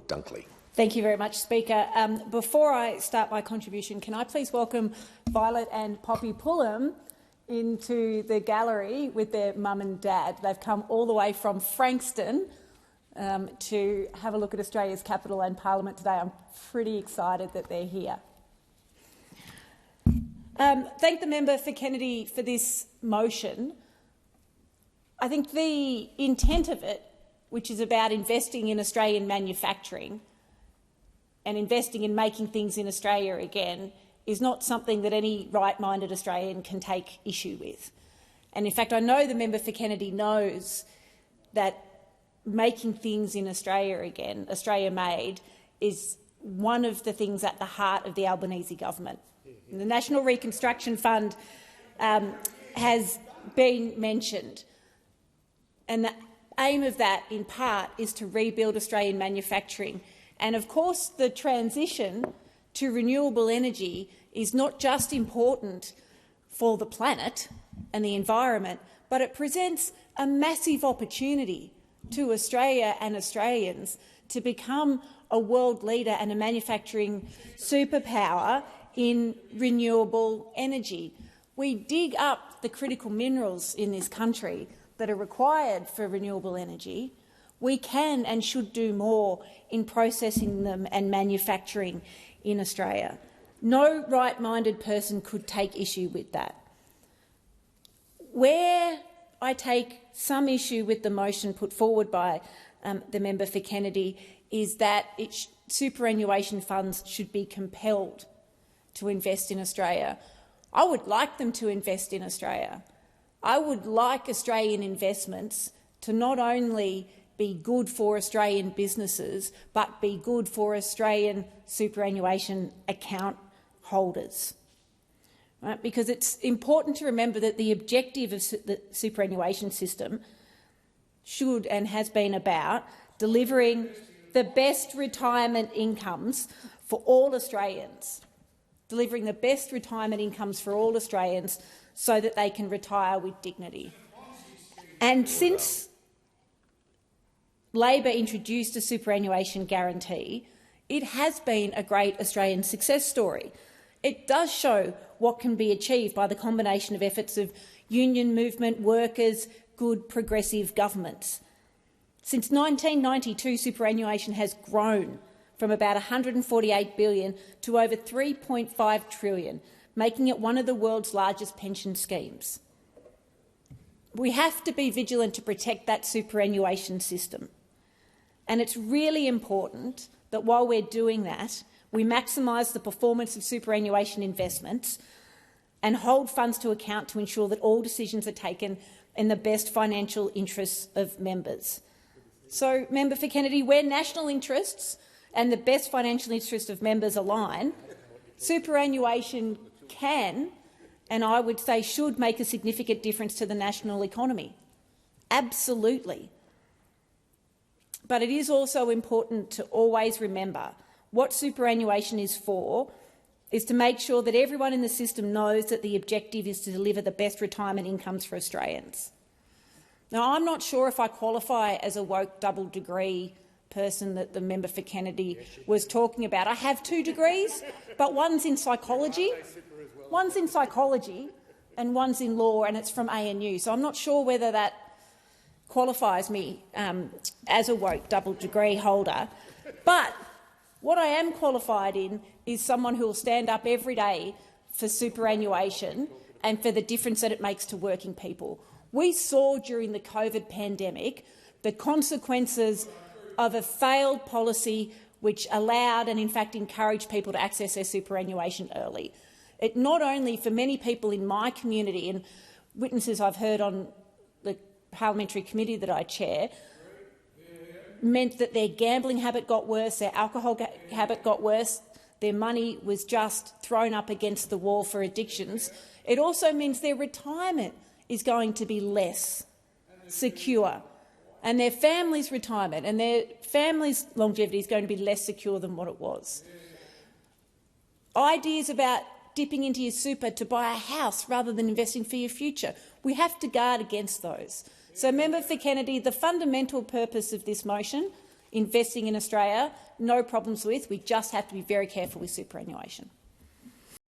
Dunkley. Thank you very much, Speaker. Before I start my contribution, can I please welcome Violet and Poppy Pullum into the gallery with their mum and dad. They've come all the way from Frankston to have a look at Australia's capital and parliament today. I'm pretty excited that they're here. Thank the member for Kennedy for this motion. I think the intent of it, which is about investing in Australian manufacturing and investing in making things in Australia again, is not something that any right-minded Australian can take issue with. And in fact, I know the member for Kennedy knows that making things in Australia again, Australia-made, is one of the things at the heart of the Albanese government. The National Reconstruction Fund has been mentioned, and the aim of that, in part, is to rebuild Australian manufacturing. And of course, the transition to renewable energy is not just important for the planet and the environment, but it presents a massive opportunity to Australia and Australians to become a world leader and a manufacturing superpower in renewable energy. We dig up the critical minerals in this country that are required for renewable energy. We can and should do more in processing them and manufacturing in Australia. No right-minded person could take issue with that. Where I take some issue with the motion put forward by the member for Kennedy is that superannuation funds should be compelled to invest in Australia. I would like them to invest in Australia. I would like Australian investments to not only be good for Australian businesses, but be good for Australian superannuation account holders. Right? Because it's important to remember that the objective of the superannuation system should and has been about delivering the best retirement incomes for all Australians, delivering the best retirement incomes for all Australians so that they can retire with dignity. And since Labor introduced a superannuation guarantee, it has been a great Australian success story. It does show what can be achieved by the combination of efforts of union movement, workers, good progressive governments. Since 1992, superannuation has grown from about $148 billion to over $3.5 trillion, making it one of the world's largest pension schemes. We have to be vigilant to protect that superannuation system. And it's really important that while we're doing that, we maximise the performance of superannuation investments and hold funds to account to ensure that all decisions are taken in the best financial interests of members. So, Member for Kennedy, where national interests and the best financial interests of members align, superannuation can, and I would say should, make a significant difference to the national economy. Absolutely. But it is also important to always remember what superannuation is for is to make sure that everyone in the system knows that the objective is to deliver the best retirement incomes for Australians. Now, I'm not sure if I qualify as a woke double-degree person that the member for Kennedy was talking about. I have 2 degrees, but one's in psychology, and one's in law, and it's from ANU. So I'm not sure whether that qualifies me as a woke double-degree holder. But what I am qualified in is someone who will stand up every day for superannuation and for the difference that it makes to working people. We saw during the COVID pandemic the consequences of a failed policy which allowed and in fact encouraged people to access their superannuation early. It not only, for many people in my community and witnesses I've heard on the parliamentary committee that I chair, meant that their gambling habit got worse, their alcohol habit got worse, their money was just thrown up against the wall for addictions. It also means their retirement is going to be less secure, and their family's retirement and their family's longevity is going to be less secure than what it was. Ideas about dipping into your super to buy a house rather than investing for your future, we have to guard against those. So, Member for Kennedy, the fundamental purpose of this motion investing in Australia, no problems with. We just have to be very careful with superannuation.